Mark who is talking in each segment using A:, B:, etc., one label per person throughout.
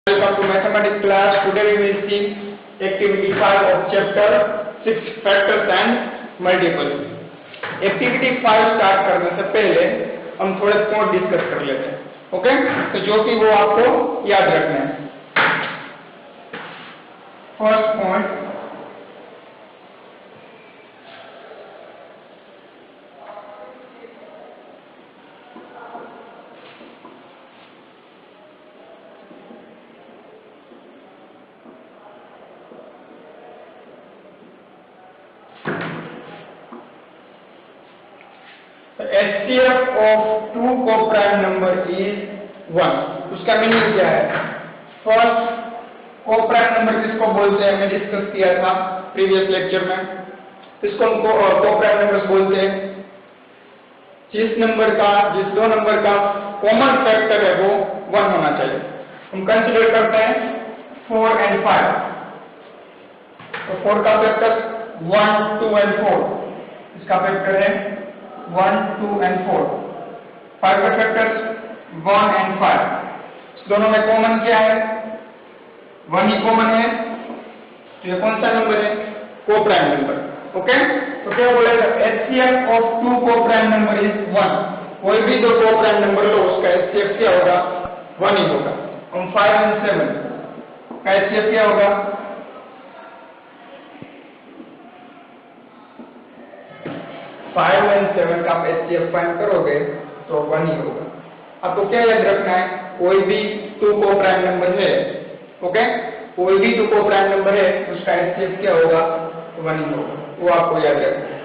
A: Welcome to mathematics class. Today we will see activity 5 of chapter 6 factors and multiples. Activity 5 start करने से पहले हम थोड़े point discuss कर लेते हैं. ओके, तो जो कि वो आपको याद रखना है. First point, HCF of two co-prime number is 1. उसका मीनिंग क्या है? फर्स्ट co-prime number किसको बोलते हैं, मैं डिस्कस किया था प्रीवियस लेक्चर में. इसको हम co-prime numbers बोलते हैं जिस दो नंबर का कॉमन फैक्टर है वो 1 होना चाहिए. हम कंसीडर करते हैं 4 and 5. तो 4 का फैक्टर 1, 2 and 4. इसका फैक्टर है 1, 2 and 4. 5 का फैक्टर्स 1 and 5. दोनों में कॉमन क्या है? 1 ही कॉमन है. तो ये कौन सा नंबर है? Co-prime number. ओके, तो क्या बोलेगा? HCF of two co-prime number is 1. कोई भी दो को-प्राइम नंबर लो, उसका HCF क्या होगा? 1 ही होगा. हम 5 and 7 का HCF क्या होगा? 5 and 7 का HCF फाइंड करोगे तो 1 ही होगा. आपको क्या याद रखना है? कोई भी टू को-प्राइम नंबर है, ओके, कोई भी टू को-प्राइम नंबर है उसका HCF क्या होगा? 1 ही होगा. वो आपको याद रखना है.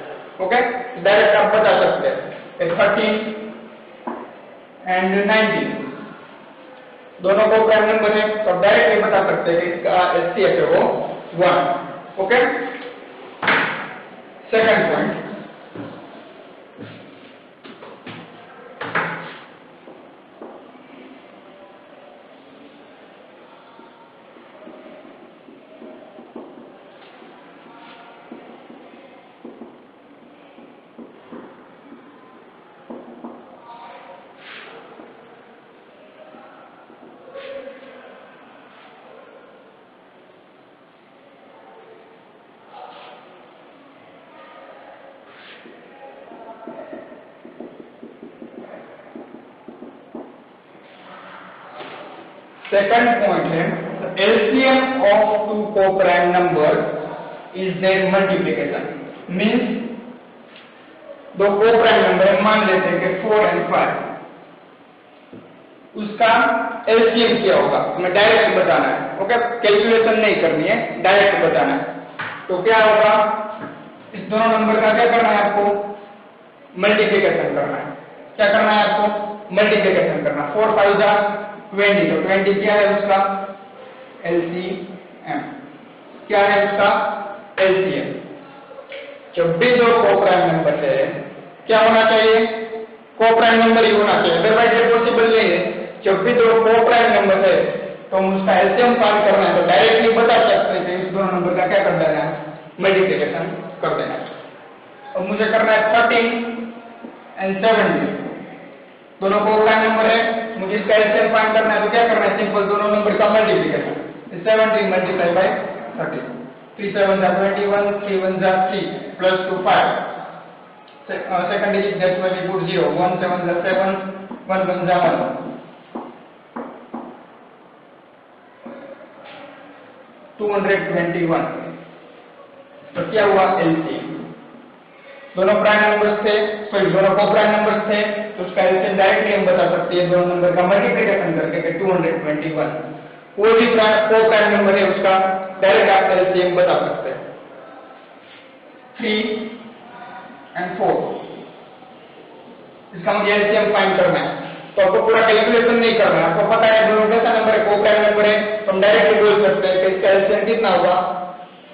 A: ओके, डायरेक्ट आप बता सकते हैं 13 and 19 दोनों को-प्राइम नंबर है, तो आप डायरेक्ट ये बता सकते हैं कि इसका HCF है वो 1. Okay, second point, second point है LCM of two co-prime numbers is their multiplication. Means दो को-प्राइम नंबर मान लेते हैं कि 4 and 5, उसका LCM क्या होगा? हमें डायरेक्ट बताना है. ओके, कैलकुलेशन नहीं करनी है, डायरेक्ट बताना है. तो क्या होगा? इस दोनों नंबर का क्या करना है आपको? मल्टीप्लिकेशन करना है. क्या करना है आपको? मल्टीप्लिकेशन करना. 4 5 जा 20. तो 20 क्या है उसका? LCM. क्या है उसका? LCM. जब भी दो को-प्राइम नंबर है क्या होना चाहिए? को-प्राइम नंबर ही होना चाहिए, अदरवाइज ये पॉसिबल नहीं है. जब भी दो को-प्राइम नंबर है तो हम उसका LCM फाइंड करना है, तो डायरेक्टली बता सकते हैं कि इस दोनों नंबर का क्या कर देना है? मल्टीप्लिकेशन कर देना है. अब मुझे करना है 13 and 17. दोनों को-प्राइम नंबर है, मुझे इसका LCM फाइंड करना है, तो क्या करना है? सिंपल दोनों नंबर का मल्टीप्लिकेशन. 17 multiply by 13. 3 7 जा 21, 3 1 जा 3 प्लस 2 5. सेकंड डिजिट दैट में भी पुट 0. 1 7 जा 7, 1 1 जा 1. 221. तो क्या हुआ? LCM. दोनों प्राइम नंबर्स थे, सॉरी दोनों को-प्राइम नंबर्स थे, तो उसका LCM डायरेक्टली हम बता सकते हैं दोनों नंबर का मल्टीप्लिकेशन करके कि 221. कोई भी को-प्राइम नंबर है उसका डायरेक्ट आप LCM बता सकते हैं. 3 and 4 इसका मुझे LCM फाइंड करना है, तो आपको पूरा कैलकुलेशन नहीं करना है. आपको पता है दोनों कैसा नंबर है? को-प्राइम नंबर है, तो हम डायरेक्टली बोल सकते हैं कि इसका LCM कितना होगा,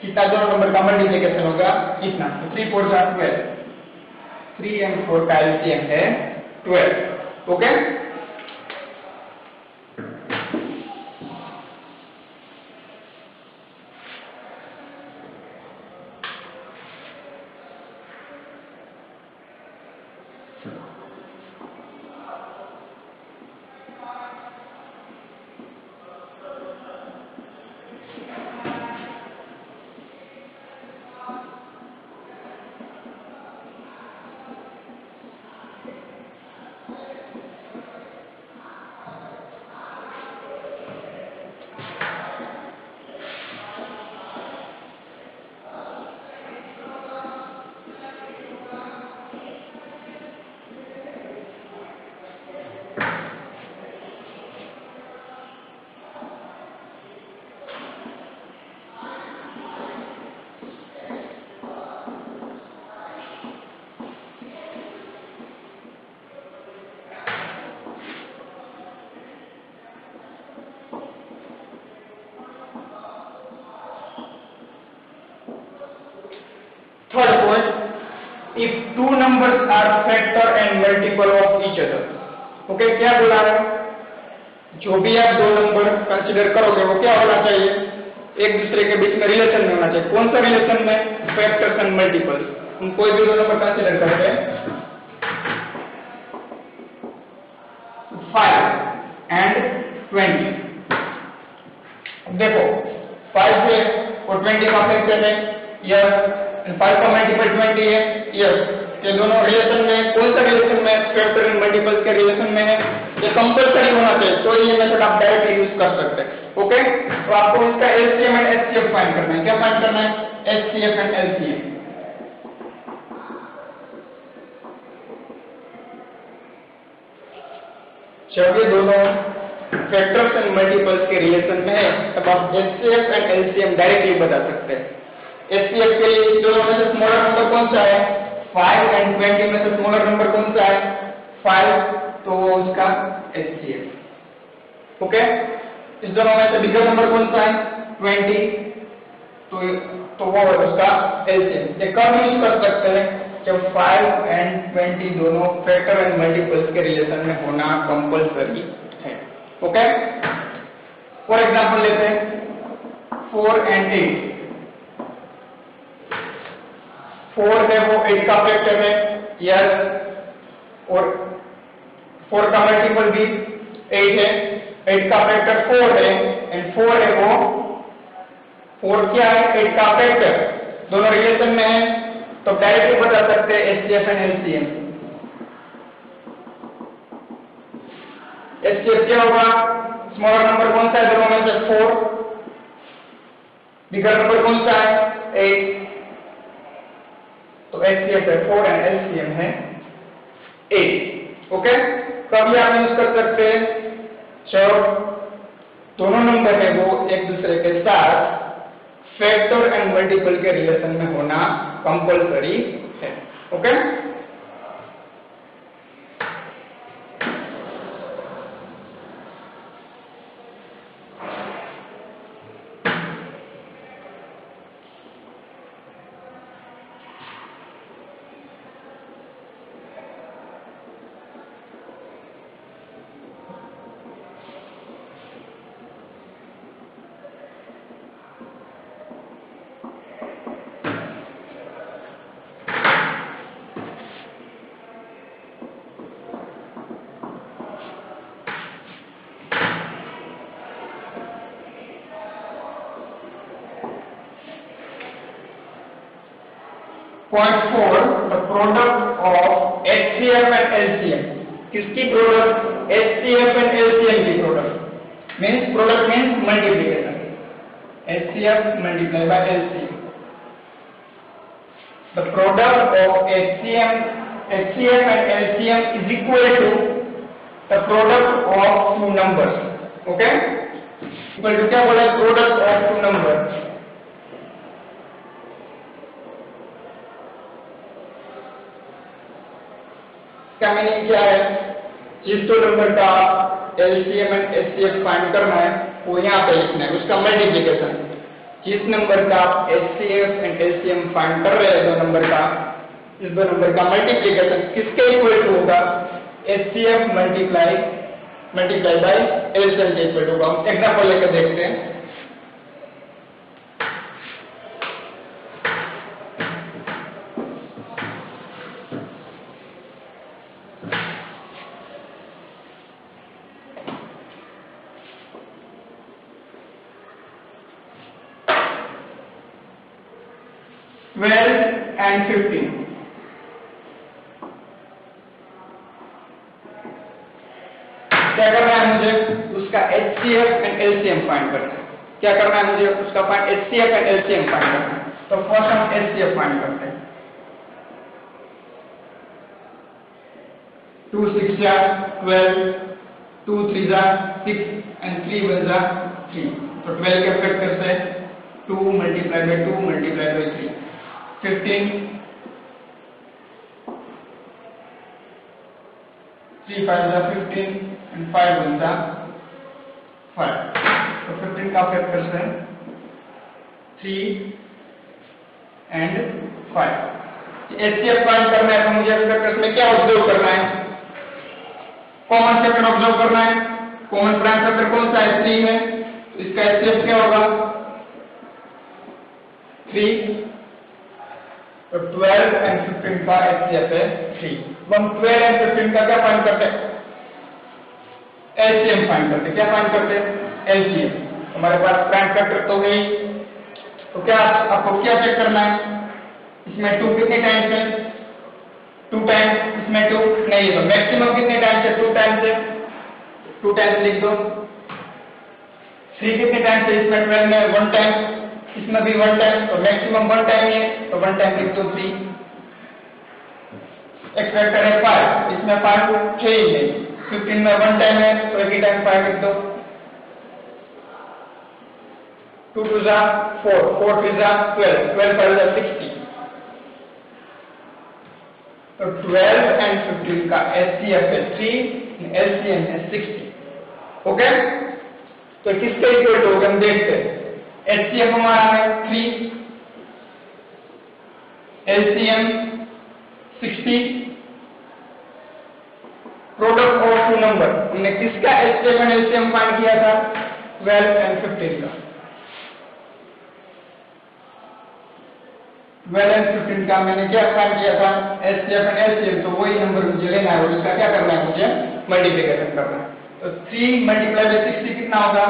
A: कितना दोनों नंबर का मल्टीप्लिकेशन होगा, कितना. तो 3 4 जा 12. 3 and 4 का LCM है 12. Okay, two numbers are factor and multiple of each other. Okay, क्या बोला है? जो भी आप दो नंबर कंसीडर करोगे वो क्या होना चाहिए? एक दूसरे के बीच में रिलेशन में होना चाहिए। कौन सा रिलेशन में? Factors and multiples. हम कोई भी दो नंबर कंसीडर करते हैं, 5 and 20। देखो 5 है और 20 का फैक्टर है, यस। 5 का मल्टीपल 20 है, यस। ये दोनों रिलेशन में, कौन सा रिलेशन में? फैक्टर एंड मल्टीपल के रिलेशन में है। ये कंपलसरी होना चाहिए, तो ये मेथड आप डायरेक्टली यूज कर सकते हैं। ओके, तो आपको इसका एलसीएम एंड एचसीएफ फाइंड करना है। क्या फाइंड करना है? HCF and LCM. जब ये दोनों फैक्टर्स एंड मल्टीपल्स के रिलेशन में है तब आप एचसीएफ एंड एलसीएम डायरेक्टली बता सकते हैं। एचसीएफ के लिए दोनों में से स्मॉलर नंबर कौन सा है? 5 एंड 20 में से स्मॉलर नंबर कौन सा है? 5, तो उसका एचसीएफ। ओके, इस दोनों में से बिगर नंबर कौन सा है? 20, तो वो है उसका एलसीएम। ये कब यूज कर सकते हैं? जब 5 एंड 20 दोनों फैक्टर एंड मल्टीपल्स के रिलेशन में होना कंपलसरी है। ओके, फॉर एग्जांपल लेते हैं 4 एंड 8। 4 है वो 8 का फैक्टर है, यस। और 4 का मल्टीपल भी 8 है, 8 का फैक्टर 4 है एंड 4 है वो 4 क्या है? 8 का फैक्टर। दोनों रिलेशन में है तो डायरेक्टली बता सकते हैं एचसीएफ एंड एलसीएम। एचसीएफ क्या होगा? स्मॉलर नंबर कौन सा है दोनों में से? 4। बिगर नंबर कौन सा है? 8। तो एचसीएफ है 4 एंड एलसीएम है 8। ओके, कभी आप यूज कर सकते हैं जब दोनों नंबर है वो एक दूसरे के साथ फैक्टर एंड मल्टीपल के रिलेशन में होना कंपलसरी है। Okay, Point 4, the product of HCF and LCM. किसकी प्रोडक्ट? HCF and LCM की product. Means product means multiplication. HCF multiplied by LCM. The product of HCF and LCM is equal to the product of two numbers. Okay? Equal to क्या बोला? Product of two numbers. क्या meaning क्या है? जिस दो number का LCM and HCF find करना है वो यहाँ पे लिखना है, उसका मल्टीप्लिकेशन। जिस नंबर का एचसीएफ एंड एलसीएम फाइंड कर रहे हैं दो नंबर का, इस दो नंबर का मल्टीप्लिकेशन किसके इक्वल टू होगा? एचसीएफ मल्टीप्लाई बाय एलसीएम के इक्वल टू होगा। हम एग्जांपल लेकर देखते हैं। and 15। क्या करना है मुझे? उसका HCF एंड LCM फाइंड करना है। क्या करना है मुझे? उसका HCF एंड LCM फाइंड करना है। तो फर्स्ट हम HCF फाइंड करते हैं। 2 6 जा 12, 2 3 जा 6 and 3 1 जा 3। तो 12 के फैक्टर से 2 multiplied by 2 multiplied by 3, 15। 3 5 जा 15 and 5 1 जा 5। तो 15 का फैक्टर से 3 and 5। एचसीएफ फाइंड करना है तो मुझे फैक्टर्स में क्या ऑब्जर्व करना है? कॉमन फैक्टर ऑब्जर्व करना है। कॉमन प्राइम फैक्टर कौन सा है? 3 है, तो इसका एचसीएफ क्या होगा? 3। तो 12 एंड 15 का एचसीएफ है 3। हम 12 एंड 15 का क्या फाइंड करते हैं? एलसीएम फाइंड करते हैं। क्या फाइंड करते हैं? एलसीएम। हमारे पास प्राइम फैक्टर तो है, तो क्या आपको क्या चेक करना है? इसमें 2 कितने टाइम्स है? 2 टाइम्स। इसमें 2 नहीं है, तो मैक्सिमम कितने टाइम्स है? 2 टाइम्स है, 2 टाइम्स लिख दो। 3 कितने टाइम्स है? इसमें 12 में 1 टाइम, इसमें भी 1 टाइम, तो मैक्सिमम 1 टाइम है, तो 1 टाइम लिख दो 3। एक फैक्टर है 5, इसमें 5 6 ही है, 15 में 1 टाइम है, तो एक ही टाइम 5 लिख दो। 2 2 जा 4, 4 3 जा 12, 12 5 जा 60। तो 12 एंड 15 का एचसीएफ है 3, एलसीएम है 60। ओके, तो किसके इक्वल होगा हम देखते हैं। एचसीएफ हमारा है 3, एलसीएम 60, प्रोडक्ट ऑफ 2 नंबर। हमने किसका एचसीएफ एंड एलसीएम फाइंड किया था? 12 एंड 15 का। 12 एंड 15 का मैंने क्या फाइंड किया था? HCF and LCM. तो वही नंबर मुझे लेना है और इसका क्या करना है? मुझे मल्टीप्लिकेशन करना है। तो 3 मल्टीप्लाई बाय 60 कितना होगा?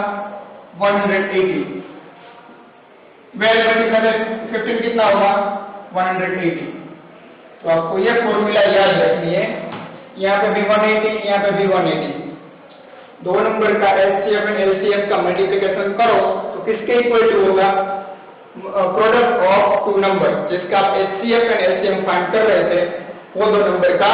A: 180। 12 मल्टीप्लाई बाय 15 कितना होगा? 180। तो आपको ये फॉर्मूला याद रखनी है। यहाँ पे भी 180, यहाँ पे भी 180। दो नंबर का एचसीएफ एंड एलसीएम का मल्टीप्लिकेशन करो तो किसके इक्वल टू होगा? प्रोडक्ट ऑफ 2 नंबर, जिसका आप एचसीएफ एंड एलसीएम फाइंड कर रहे थे, वो 2 नंबर का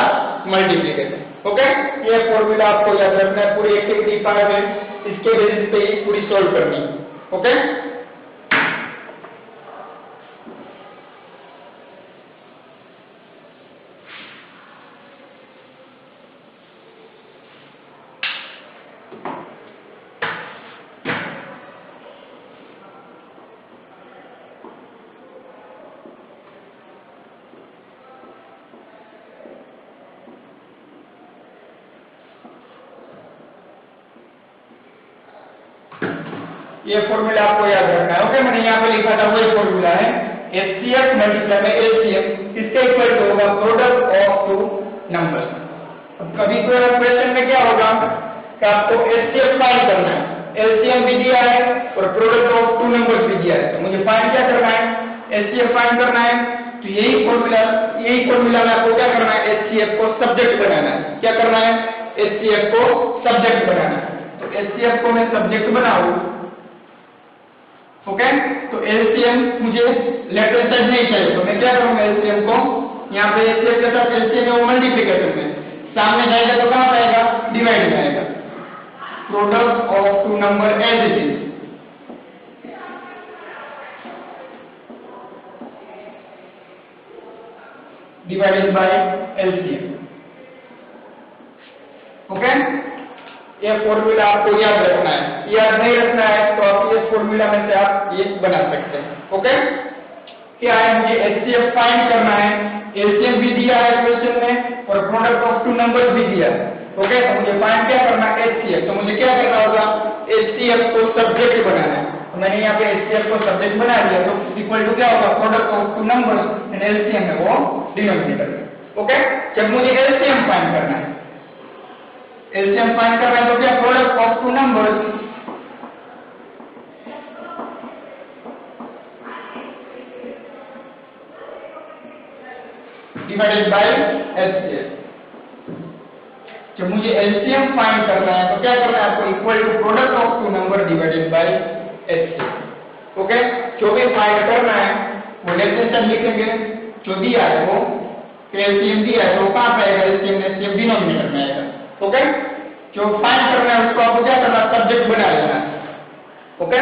A: मल्टीप्लिकेशन। ओके, ये फॉर्मूला आपको याद रखना है। पूरी एक्टिविटी 5 है, इसके बेसिस पे ही पूरी सॉल्व करनी है। ओके, ये फॉर्मूला आपको याद रखना है। ओके, मैंने यहाँ पे लिखा था वही फॉर्मूला है। एचसीएफ मल्टीप्लाई बाय एलसीएम किसके इक्वल टू होगा? Product of 2 numbers. अब कभी तो क्वेश्चन में क्या होगा कि आपको एचसीएफ फाइंड करना है, एलसीएम भी दिया है और प्रोडक्ट ऑफ 2 नंबर्स भी दिया है, तो मुझे फाइंड क्या करना है? एचसीएफ फाइंड करना है। तो यही फॉर्मूला में आपको क्या करना है? एचसीएफ को सब्जेक्ट बनाना है। क्या करना है? एचसीएफ को सब्जेक्ट बनाना है। तो एचसीएफ को मैं सब्जेक्ट बनाऊं, ओके, तो एलसीएम मुझे लेफ्ट साइड नहीं चाहिए, तो मैं क्या करूंगा? एलसीएम को यहाँ पे एचसीएफ के साथ एलसीएम है वो मल्टीप्लिकेशन में, सामने जाएगा तो कहां आएगा? डिवाइड में आएगा। Product of 2 number as it is, divided by LCM. Okay, ये फॉर्मूला आपको याद रखना है। याद नहीं रखना है तो आप ये फॉर्मूला में से आप ये बना सकते हैं। ओके, क्या है? मुझे एचसीएफ फाइंड करना है, एलसीएम भी दिया है क्वेश्चन में और प्रोडक्ट ऑफ 2 नंबर्स भी दिया है। ओके, तो मुझे फाइंड क्या करना है? एचसीएफ। तो मुझे क्या करना होगा? एचसीएफ को सब्जेक्ट बनाना है। तो मैंने यहाँ पे एचसीएफ को सब्जेक्ट बना दिया, तो इक्वल टू क्या होगा? Product of 2 numbers and LCM है वो डिनोमिनेटर में। ओके, जब मुझे एलसीएम फाइंड करना है, एलसीएम फाइंड करना है तो क्या? Product of 2 numbers divided by HCF. जब मुझे एलसीएम फाइंड करना है तो क्या करना है आपको? Equal to product of 2 number divided by HCF. Okay, जो भी फाइंड करना है वो लेफ्ट साइड लिखेंगे, जो दिया है वो एलसीएम दिया है तो वो कहां पे आएगा? एलसीएम एचसीएफ डिनोमिनेटर में आएगा। ओके, जो फाइंड करना है उसको आपको क्या करना है? सब्जेक्ट बना लेना है। ओके,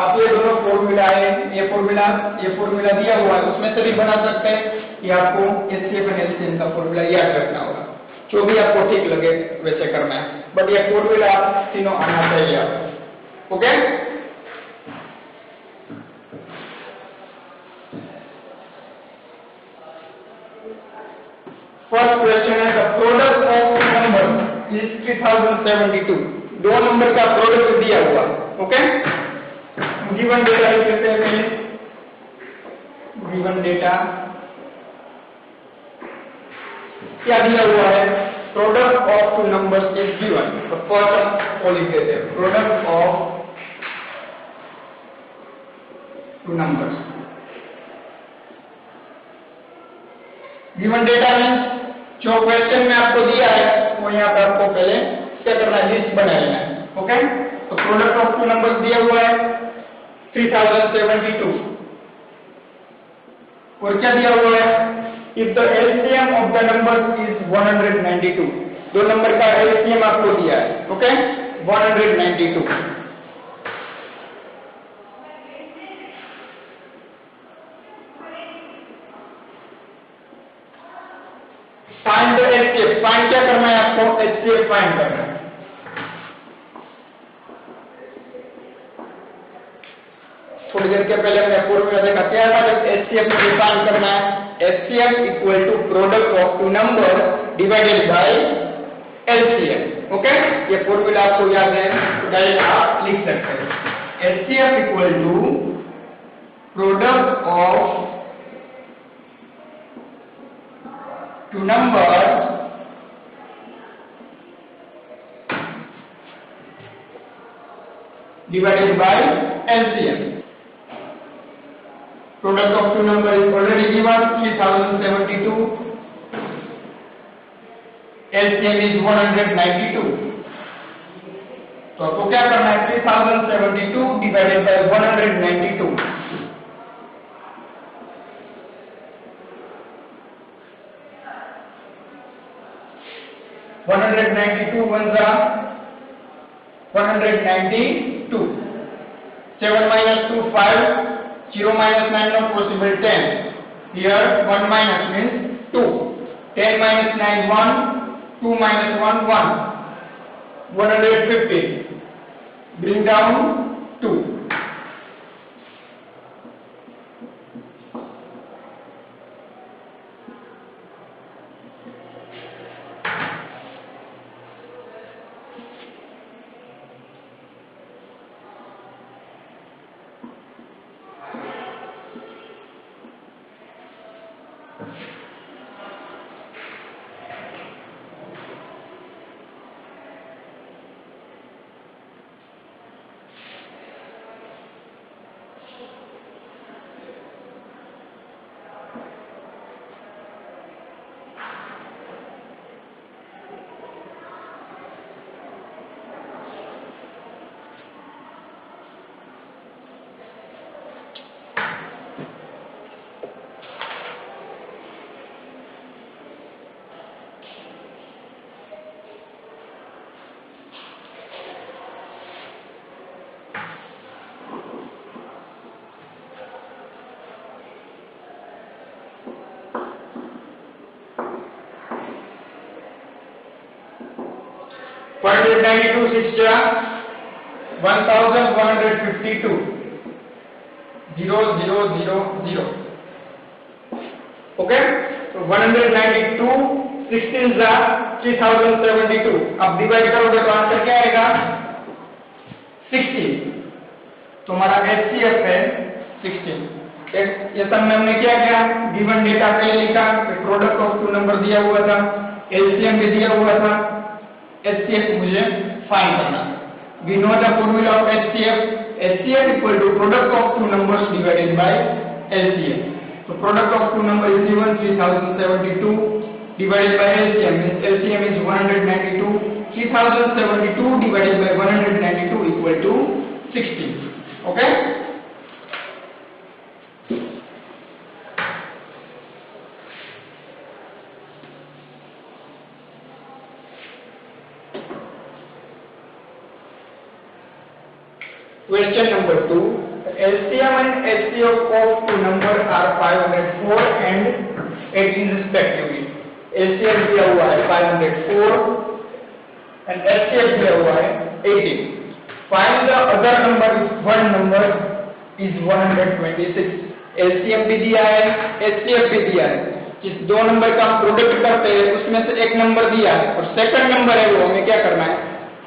A: आप ये दोनों फॉर्मूला है, ये फॉर्मूला दिया हुआ है, उसमें से भी बना सकते हैं। ये आपको एचसीएफ एंड एलसीएम का फॉर्मूला याद रखना होगा। जो भी आपको ठीक लगे वैसे करना है, बट ये फॉर्मूला तीनों आना चाहिए आपको। ओके, 3072, दो नंबर का प्रोडक्ट दिया हुआ। ओके, गिवन डेटा लिख लेते हैं पहले। गिवन डेटा क्या दिया हुआ है? Product of two numbers is given. तो फर्स्ट को लिख देते हैं, product of two numbers. Given data means जो क्वेश्चन में आपको दिया है वो यहाँ पे आपको पहले क्या करना है, लिस्ट बना लेना है। ओके, तो प्रोडक्ट ऑफ टू नंबर्स दिया हुआ है 3072, और क्या दिया हुआ है? If the LCM of the numbers is 192, दो नंबर का एलसीएम आपको दिया है। Okay, 192। Find the HCF, find क्या करना है आपको? एचसीएफ फाइंड करना है। थोड़ी देर के पहले हमने पूर्व में देखा क्या था, जब एचसीएफ को डिफाइन करना है, HCF equal to product of two number divided by LCM. Okay, ये फॉर्मूला आपको याद है तो डायरेक्ट आप लिख सकते हैं। HCF equal to product of to number divided by LCM. Product of two number is already given 3072. LCM is 192. तो आपको क्या करना है? 3072 divided by 192. 192 ones are 192. 7 minus 2 5, 0 minus 9 not possible 10. Here 1 minus means 2. 10 minus 9 1, 2 minus 1 1. 150. Bring down 2. Point 92 6 1152 0 0 0 0. Okay, तो 192 16 जा 3072. अब divide करोगे तो आंसर क्या आएगा? 16. तो हमारा एचसीएफ है 16। ये सब में हमने क्या किया? गिवन डेटा पे लिखा, प्रोडक्ट ऑफ टू नंबर दिया हुआ था, एलसीएम भी दिया हुआ था, एचसीएफ मुझे फाइंड करना। We know the formula of HCF, HCF equal to product of two numbers divided by LCM. तो product of two number is given 3072 divided by LCM, means LCM is 192. 3072 divided by 192 equal to 60. Okay? Question number 2. LCM and HCF of two numbers are 504 and 18 respectively. LCM दिया हुआ है 504 and HCF दिया हुआ है 18. Find the other number if one number is 126. LCM भी दिया है, HCF भी दिया है. इस दो नंबर का हम प्रोडक्ट करते हैं, उसमें से एक नंबर दिया है और सेकंड नंबर है वो हमें क्या करना है,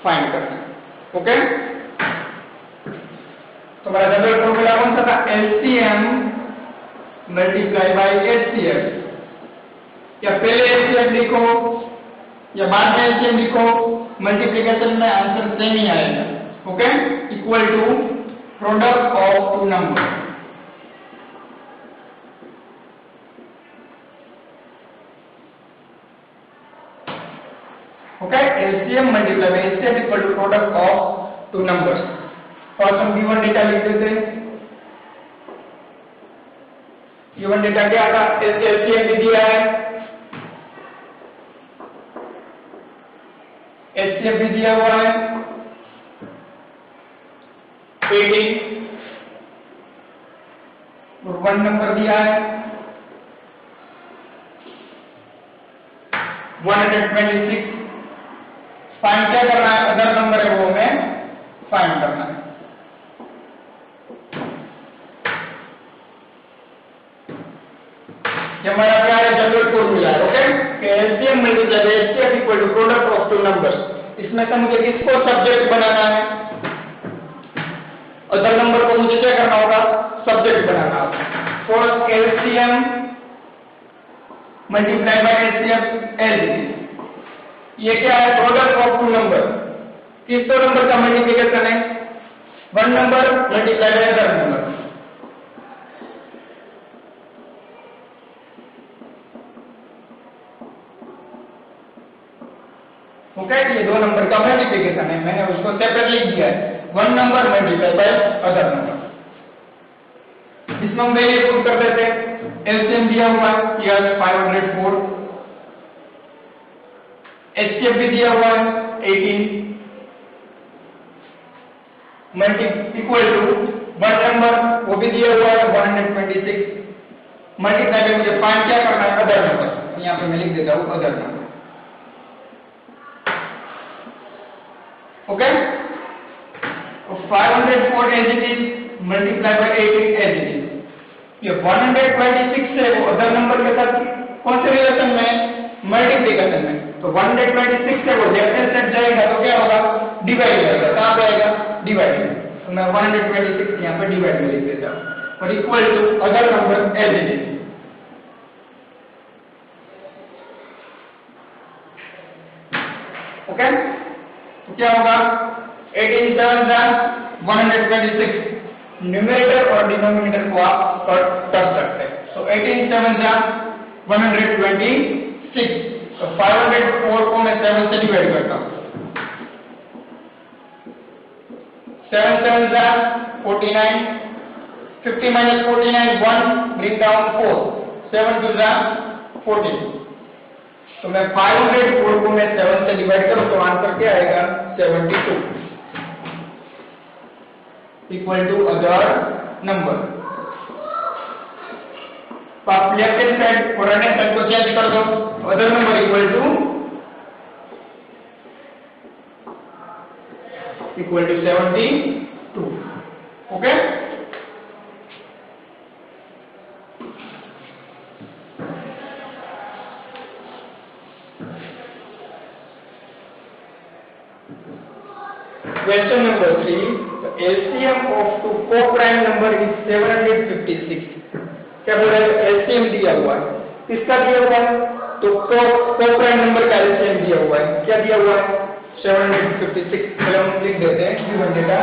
A: फाइंड करना है। ओके, तो हमारा जनरल फॉर्मूला कौन सा था, एलसीएम मल्टीप्लाई बाय एचसीएफ। या पहले एचसीएफ लिखो या बाद में एचसीएफ लिखो, मल्टीप्लिकेशन में आंसर सेम ही आएगा। Okay, equal to product of two number. Okay, LCM multiplied by HCF equal to product of two numbers. First हम given data लिख देते हैं। given data क्या था, LCM भी दिया है, HCF भी दिया हुआ है 18 और 1 नंबर दिया है 126। फाइंड क्या करना है, अदर नंबर है वो हमें फाइंड करना है। ये हमारा क्या है, जनरल फॉर्मूला है। ओके, कि LCM multiply by HCF equal to product of two numbers. इसमें से मुझे किसको सब्जेक्ट बनाना है, अदर नंबर को मुझे क्या करना होगा, सब्जेक्ट बनाना होगा। For LCM multiply by HCF L, ये क्या है, प्रोडक्ट ऑफ टू नंबर। किस दो नंबर का मल्टीप्लिकेशन है, one number multiply by other number. Okay, ये दो नंबर का मल्टीप्लिकेशन है, मैंने उसको सेपरेट लिख दिया है, one number multiply by other number. इसमें हम वैल्यू पुट कर देते हैं। एलसीएम दिया हुआ है, यह 504, एचसीएफ भी दिया हुआ है 18, multi equal to one number वो भी दिया हुआ है 126, मल्टीप्लाई में मुझे फाइंड क्या करना है, अदर नंबर। यहाँ पे मैं लिख देता हूँ other number. Okay, 504 as it is multiply by 18 as it is. ये 126 है वो अदर नंबर के साथ कौन से रिलेशन में, मल्टीप्लिकेशन में। तो 126 से वो जैसे सेट जाएगा तो क्या होगा, डिवाइड जाएगा। कहां पे आएगा, डिवाइड में। तो मैं 126 यहाँ पे डिवाइड में लिख देता हूँ और equal to other number as it is. Okay, तो क्या होगा, 18 7 126, न्यूमरेटर और डिनोमिनेटर को आप कर सकते हैं। सो 18 7 126, तो 504 को मैं 7 से डिवाइड करता हूँ। 7 7 49, 50 minus 49 1, bring down 4, 7 2 14। तो मैं 504 को मैं 7 से डिवाइड करूँ तो आंसर क्या आएगा, 72 इक्वल टू अदर नंबर। तो आप लेफ्ट हैंड साइड और राइट हैंड साइड को चेंज कर दो, other number equal to 72। Okay, question number 3, LCM of two co-prime number is 756। क्या बोल रहा है, LCM दिया हुआ है, किसका दिया हुआ है, तो co-prime नंबर का LCM दिया हुआ है, क्या दिया हुआ है, 756। चलो हम लिख देते हैं गिवन डेटा।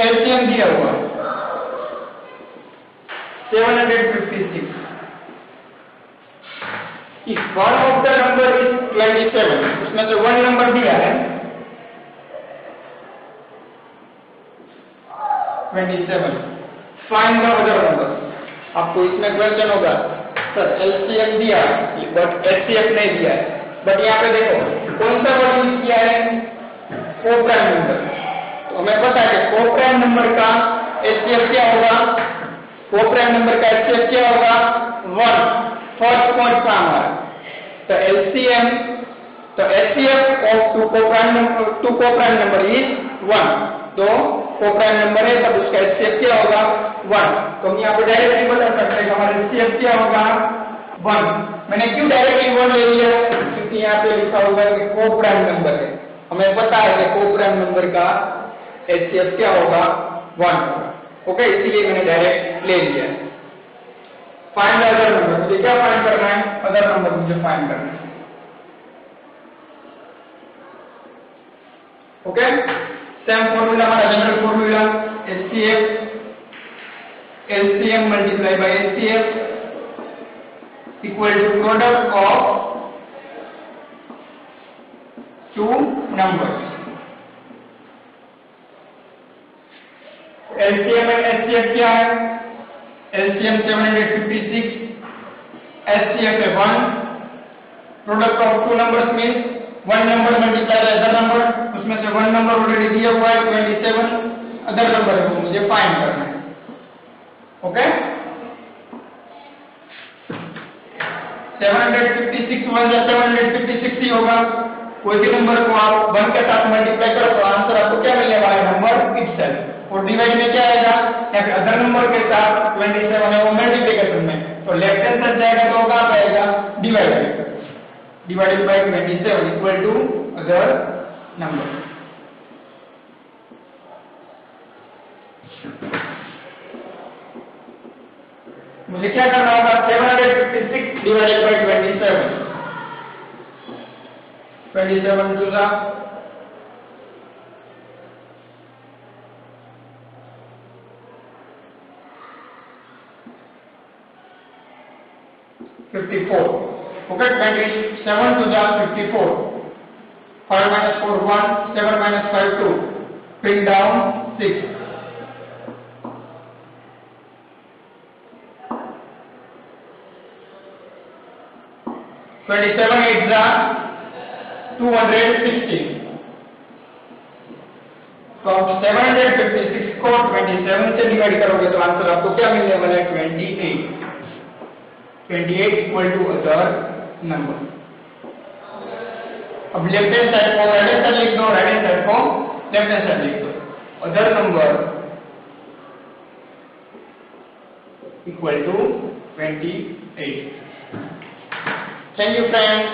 A: LCM दिया हुआ है 756। If one of the number is 27, उसमें से वन नंबर दिया है 27, फाइंड द अदर नंबर। आपको इसमें क्वेश्चन होगा, सर LCM दिया बट HCF नहीं दिया है, बट यहाँ पे देखो कौन सा वर्ड यूज किया है, को-प्राइम नंबर। तो हमें पता है कि को-प्राइम नंबर का HCF क्या होगा, को-प्राइम नंबर का HCF क्या होगा, 1। फर्स्ट पॉइंट का हमारा तो LCM, तो HCF of two coprime number is 1। तो कोप्राइम नंबर है तब उसका एचसीएफ क्या होगा 1। तो हम यहाँ पे डायरेक्टली बता सकते हैं हमारा एचसीएफ क्या होगा 1। मैंने क्यों डायरेक्टली 1 ले लिया क्योंकि यहाँ पे लिखा होगा कि कोप्राइम नंबर है, हमें पता है कि कोप्राइम नंबर का एचसीएफ क्या होगा 1। ओके, इसीलिए मैंने डायरेक्ट ले लिया। फाइंड अदर नंबर, मुझे क्या फाइंड करना है, अदर नंबर मुझे फाइंड करना है। ओके, सेम फॉर्मूला हमारा general formula HCF LCM multiply by HCF equal to product of two numbers. LCM and HCF क्या है, एलसीएम 756, एचसीएफ है 1, product of two numbers means one number multiply by other number, उसमें से one number already दिया हुआ है 27, other number है वो मुझे फाइंड करना है। ओके, 756 1 या 756 ही होगा, कोई भी नंबर को आप 1 के साथ मल्टीप्लाई करो तो आंसर आपको क्या मिलने वाला है, नंबर इटसेल्फ। और डिवाइड में क्या आएगा, या अदर नंबर के साथ 27 है वो मल्टीप्लिकेशन में, तो लेफ्ट हैंड साइड जाएगा तो कहां आएगा, divide divided by 27 equal to other number। मुझे क्या करना होगा, 756 divided by 27, 27 to the 54। Okay, 27 to the 54, 5 minus 4 1, 7 minus 5 2, bring down 6, 27 8 the 216, तो आप 756 को 27 से डिवाइड करोगे तो आंसर आपको क्या मिलने वाला है, 28 इक्वल टू अदर नंबर। अब लेफ्ट हैंड साइड को राइट हैंड साइड लिख दो, राइट हैंड साइड को लेफ्ट हैंड साइड लिख दो, other number equal to 28। Thank you friends.